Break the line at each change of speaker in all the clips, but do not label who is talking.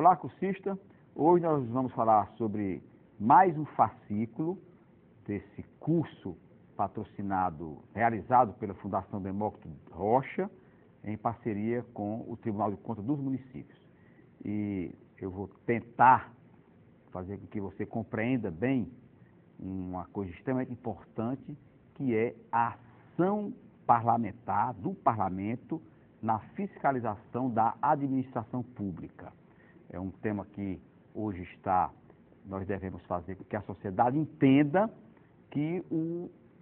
Olá, cursista. Hoje nós vamos falar sobre mais um fascículo desse curso realizado pela Fundação Demócrito Rocha, em parceria com o Tribunal de Contas dos Municípios. E eu vou tentar fazer com que você compreenda bem uma coisa extremamente importante, que é a ação parlamentar do parlamento na fiscalização da administração pública. É um tema que hoje nós devemos fazer com que a sociedade entenda que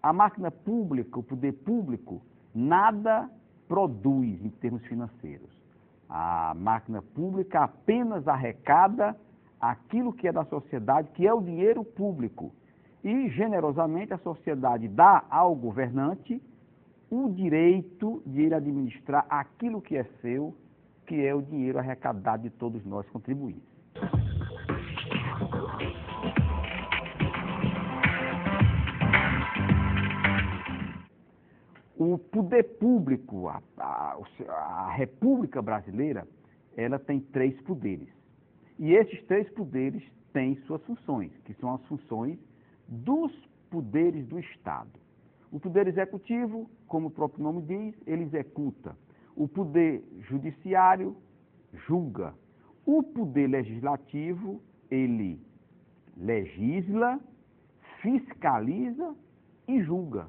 a máquina pública, o poder público, nada produz em termos financeiros. A máquina pública apenas arrecada aquilo que é da sociedade, que é o dinheiro público. E, generosamente, a sociedade dá ao governante o direito de ele administrar aquilo que é seu, que é o dinheiro arrecadado de todos nós contribuintes. O poder público, a República Brasileira, ela tem 3 poderes. E esses 3 poderes têm suas funções, que são as funções dos poderes do Estado. O poder executivo, como o próprio nome diz, ele executa. O poder judiciário julga. O poder legislativo, ele legisla, fiscaliza e julga.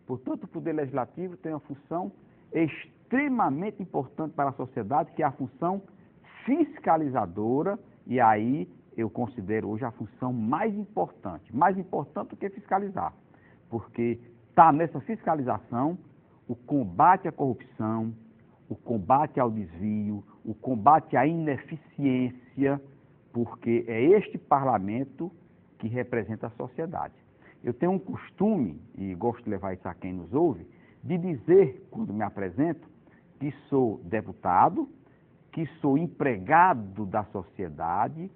Portanto, o poder legislativo tem uma função extremamente importante para a sociedade, que é a função fiscalizadora, e aí eu considero hoje a função mais importante do que fiscalizar, porque está nessa fiscalização o combate à corrupção, o combate ao desvio, o combate à ineficiência, porque é este parlamento que representa a sociedade. Eu tenho um costume, e gosto de levar isso a quem nos ouve, de dizer, quando me apresento, que sou deputado, que sou empregado da sociedade,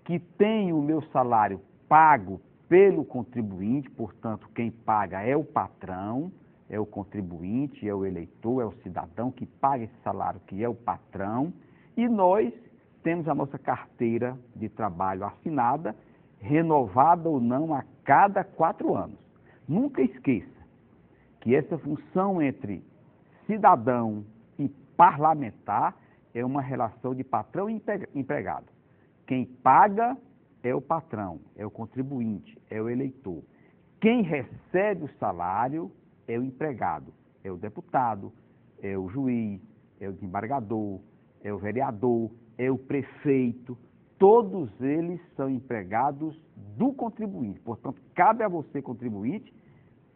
que tenho o meu salário pago pelo contribuinte, portanto, quem paga é o patrão, é o contribuinte, é o eleitor, é o cidadão que paga esse salário, que é o patrão, e nós temos a nossa carteira de trabalho assinada, renovada ou não a cada 4 anos. Nunca esqueça que essa função entre cidadão e parlamentar é uma relação de patrão e empregado. Quem paga é o patrão, é o contribuinte, é o eleitor. Quem recebe o salário é o empregado, é o deputado, é o juiz, é o desembargador, é o vereador, é o prefeito. Todos eles são empregados do contribuinte. Portanto, cabe a você, contribuinte,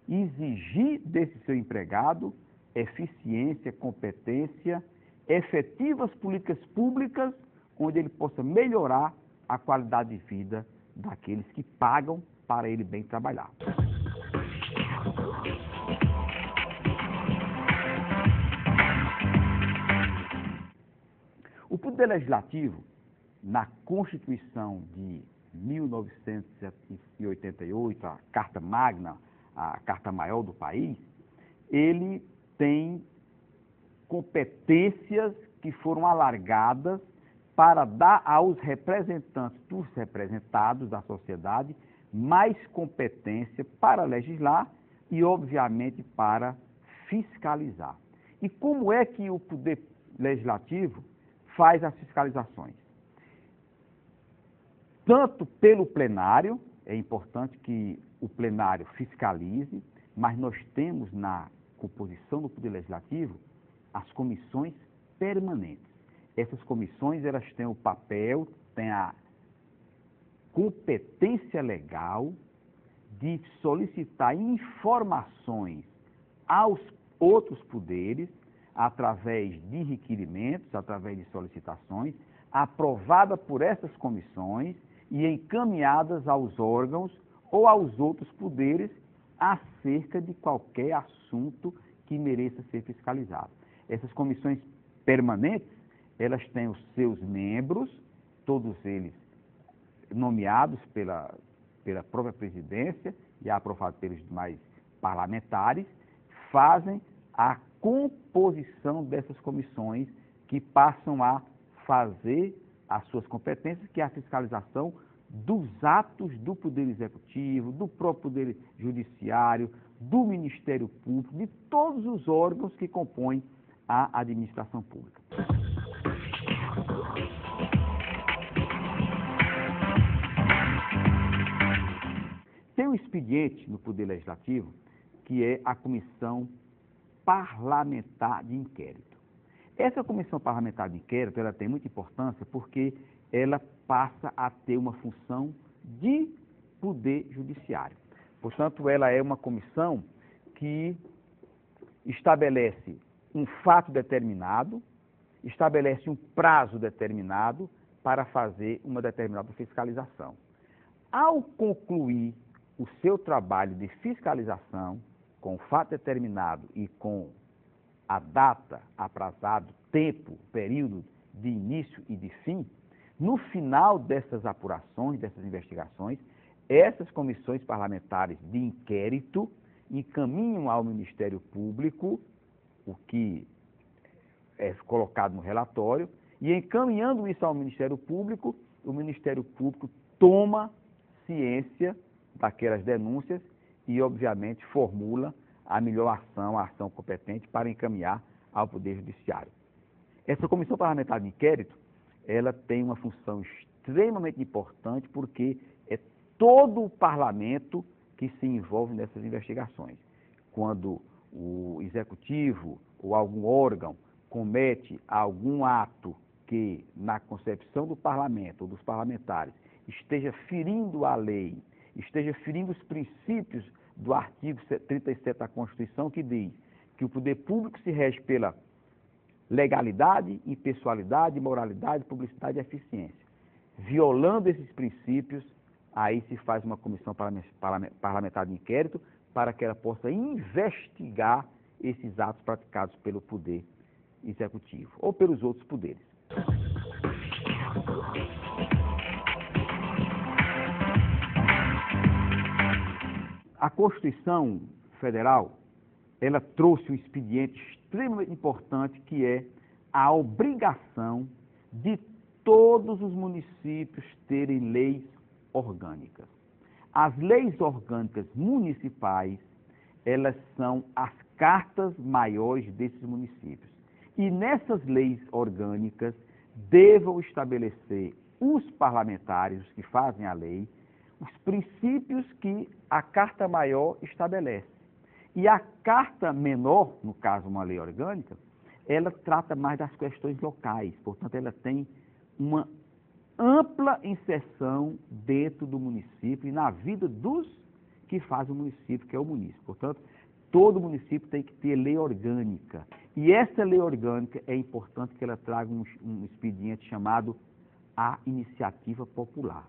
exigir desse seu empregado eficiência, competência, efetivas políticas públicas, onde ele possa melhorar a qualidade de vida daqueles que pagam para ele bem trabalhar. O Poder Legislativo, na Constituição de 1988, a Carta Magna, a Carta Maior do país, ele tem competências que foram alargadas para dar aos representantes dos representados da sociedade mais competência para legislar e, obviamente, para fiscalizar. E como é que o Poder Legislativo faz as fiscalizações? Tanto pelo plenário, é importante que o plenário fiscalize, mas nós temos na composição do Poder Legislativo as comissões permanentes. Essas comissões, elas têm o papel, têm a competência legal de solicitar informações aos outros poderes, através de requerimentos, através de solicitações, aprovada por essas comissões e encaminhadas aos órgãos ou aos outros poderes acerca de qualquer assunto que mereça ser fiscalizado. Essas comissões permanentes, elas têm os seus membros, todos eles nomeados pela própria presidência e aprovados pelos demais parlamentares, fazem a composição dessas comissões que passam a fazer as suas competências, que é a fiscalização dos atos do Poder Executivo, do próprio Poder Judiciário, do Ministério Público, de todos os órgãos que compõem a administração pública. Tem um expediente no Poder Legislativo que é a Comissão Parlamentar de Inquérito. Essa Comissão Parlamentar de Inquérito ela tem muita importância porque ela passa a ter uma função de Poder Judiciário. Portanto, ela é uma comissão que estabelece um fato determinado, estabelece um prazo determinado para fazer uma determinada fiscalização. Ao concluir o seu trabalho de fiscalização, com o fato determinado e com a data aprazada, tempo, período de início e de fim, no final dessas apurações, dessas investigações, essas comissões parlamentares de inquérito encaminham ao Ministério Público o que é colocado no relatório, e encaminhando isso ao Ministério Público, o Ministério Público toma ciência daquelas denúncias e, obviamente, formula a melhor ação, a ação competente para encaminhar ao Poder Judiciário. Essa Comissão Parlamentar de Inquérito, ela tem uma função extremamente importante porque é todo o parlamento que se envolve nessas investigações. Quando o Executivo ou algum órgão comete algum ato que, na concepção do parlamento ou dos parlamentares, esteja ferindo a lei, esteja ferindo os princípios do artigo 37 da Constituição, que diz que o poder público se rege pela legalidade, impessoalidade, moralidade, publicidade e eficiência. Violando esses princípios, aí se faz uma comissão parlamentar de inquérito para que ela possa investigar esses atos praticados pelo Poder Executivo ou pelos outros poderes. A Constituição Federal, ela trouxe um expediente extremamente importante que é a obrigação de todos os municípios terem leis orgânicas. As leis orgânicas municipais, elas são as cartas maiores desses municípios. E nessas leis orgânicas devam estabelecer os parlamentares, os que fazem a lei, os princípios que a Carta Maior estabelece. E a Carta Menor, no caso uma lei orgânica, ela trata mais das questões locais, portanto ela tem uma ampla inserção dentro do município e na vida dos que fazem o município, que é o munícipe. Portanto, todo município tem que ter lei orgânica. E essa lei orgânica é importante que ela traga um expediente chamado a iniciativa popular.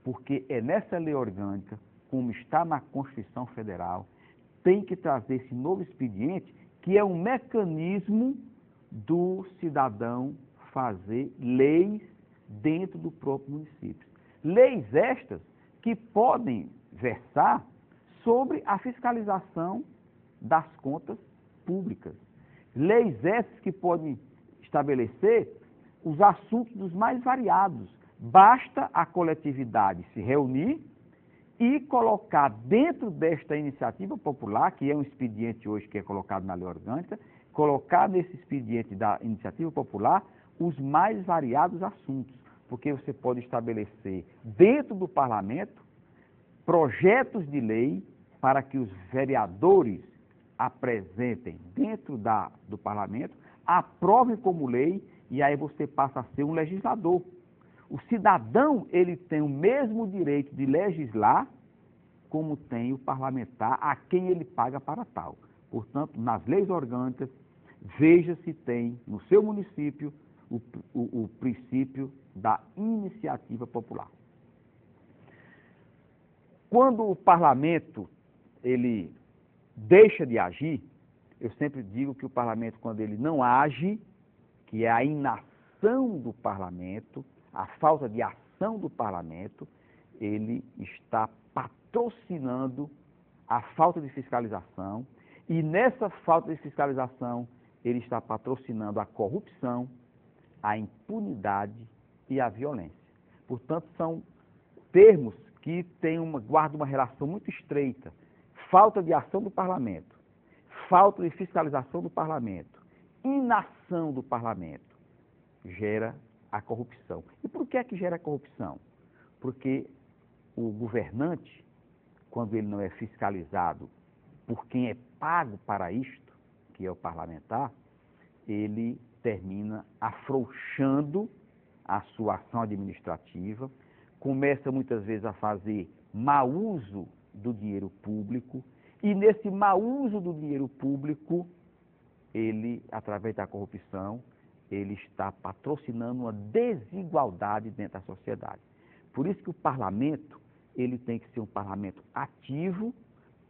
Porque é nessa lei orgânica, como está na Constituição Federal, tem que trazer esse novo expediente, que é um mecanismo do cidadão fazer leis dentro do próprio município. Leis estas que podem versar sobre a fiscalização das contas públicas. Leis essas que podem estabelecer os assuntos dos mais variados. Basta a coletividade se reunir e colocar dentro desta iniciativa popular, que é um expediente hoje que é colocado na lei orgânica, colocar nesse expediente da iniciativa popular os mais variados assuntos, porque você pode estabelecer dentro do parlamento projetos de lei para que os vereadores apresentem dentro do parlamento, aprovem como lei e aí você passa a ser um legislador. O cidadão, ele tem o mesmo direito de legislar como tem o parlamentar, a quem ele paga para tal. Portanto, nas leis orgânicas, veja se tem no seu município o princípio da iniciativa popular. Quando o parlamento ele deixa de agir, eu sempre digo que o parlamento, quando ele não age, que é a inação do parlamento, a falta de ação do parlamento, ele está patrocinando a falta de fiscalização e nessa falta de fiscalização ele está patrocinando a corrupção, a impunidade e a violência. Portanto, são termos que guardam uma relação muito estreita. Falta de ação do parlamento, falta de fiscalização do parlamento, inação do parlamento, gera a corrupção. E por que é que gera a corrupção? Porque o governante, quando ele não é fiscalizado por quem é pago para isto, que é o parlamentar, ele termina afrouxando a sua ação administrativa, começa muitas vezes a fazer mau uso do dinheiro público, e nesse mau uso do dinheiro público, ele, através da corrupção, ele está patrocinando uma desigualdade dentro da sociedade. Por isso que o parlamento, ele tem que ser um parlamento ativo,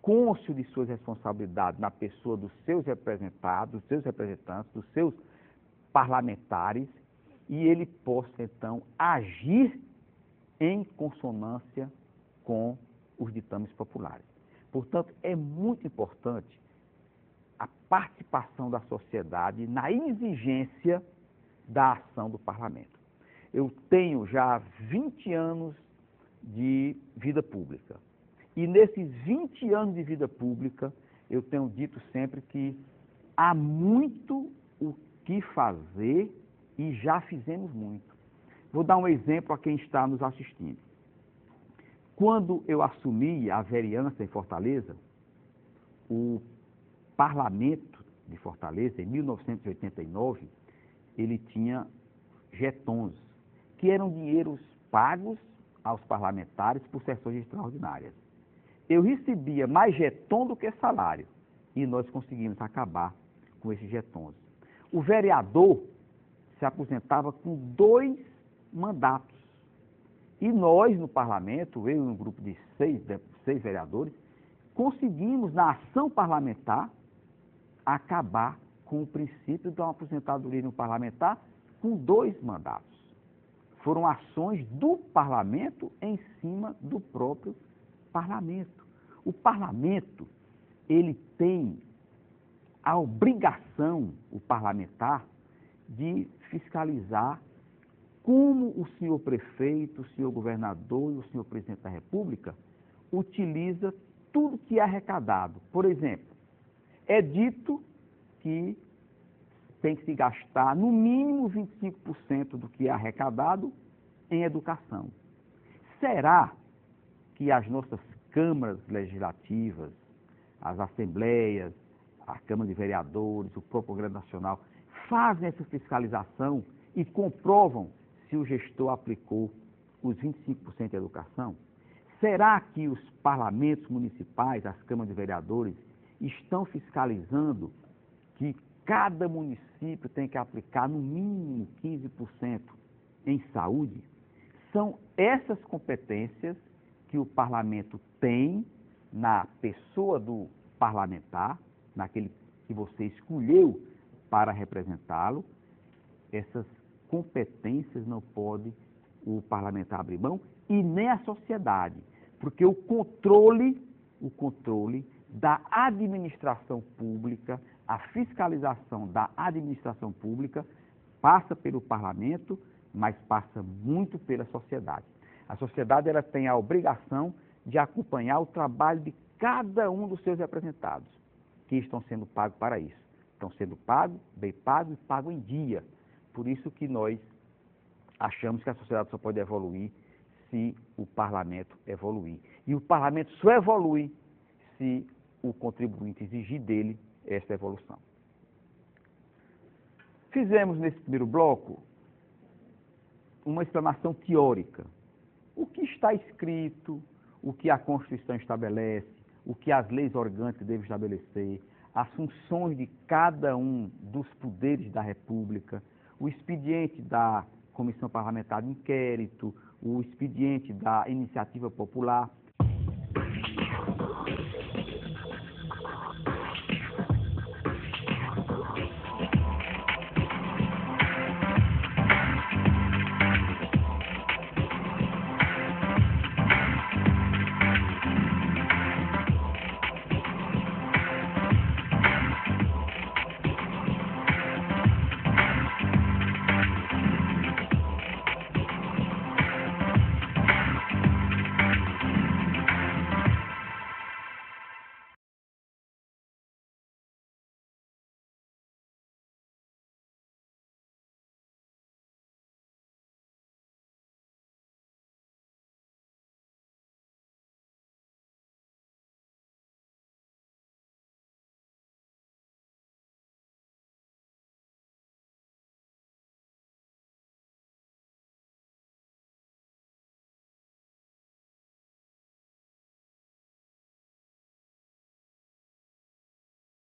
cônscio de suas responsabilidades na pessoa dos seus representados, dos seus representantes, dos seus parlamentares, e ele possa, então, agir em consonância com os ditames populares. Portanto, é muito importante a participação da sociedade na exigência da ação do parlamento. Eu tenho já 20 anos de vida pública. E nesses 20 anos de vida pública, eu tenho dito sempre que há muito o que fazer e já fizemos muito. Vou dar um exemplo a quem está nos assistindo. Quando eu assumi a vereança em Fortaleza, o parlamento de Fortaleza, em 1989, ele tinha jetons, que eram dinheiros pagos aos parlamentares por sessões extraordinárias. Eu recebia mais jeton do que salário, e nós conseguimos acabar com esses jetons. O vereador se aposentava com 2 mandatos. E nós, no parlamento, eu e um grupo de 6 vereadores, conseguimos, na ação parlamentar, acabar com o princípio de uma aposentadoria no parlamentar com 2 mandatos. Foram ações do parlamento em cima do próprio parlamento. O parlamento, ele tem a obrigação, o parlamentar, de fiscalizar como o senhor prefeito, o senhor governador e o senhor presidente da República utiliza tudo que é arrecadado. Por exemplo, é dito que tem que se gastar no mínimo 25% do que é arrecadado em educação. Será que as nossas câmaras legislativas, as assembleias, a Câmara de Vereadores, o próprio Congresso Nacional, fazem essa fiscalização e comprovam se o gestor aplicou os 25% de educação? Será que os parlamentos municipais, as câmaras de vereadores, estão fiscalizando que cada município tem que aplicar no mínimo 15% em saúde? São essas competências que o parlamento tem na pessoa do parlamentar, naquele que você escolheu para representá-lo. Essas competências não pode o parlamentar abrir mão e nem a sociedade, porque o controle da administração pública, a fiscalização da administração pública passa pelo parlamento, mas passa muito pela sociedade. A sociedade, ela tem a obrigação de acompanhar o trabalho de cada um dos seus representados, que estão sendo pagos para isso. Estão sendo pagos, bem pagos e pagos em dia. Por isso que nós achamos que a sociedade só pode evoluir se o parlamento evoluir. E o parlamento só evolui se o contribuinte exigir dele essa evolução. Fizemos nesse primeiro bloco uma explanação teórica. O que está escrito, o que a Constituição estabelece, o que as leis orgânicas devem estabelecer, as funções de cada um dos poderes da República, o expediente da Comissão Parlamentar de Inquérito, o expediente da Iniciativa Popular.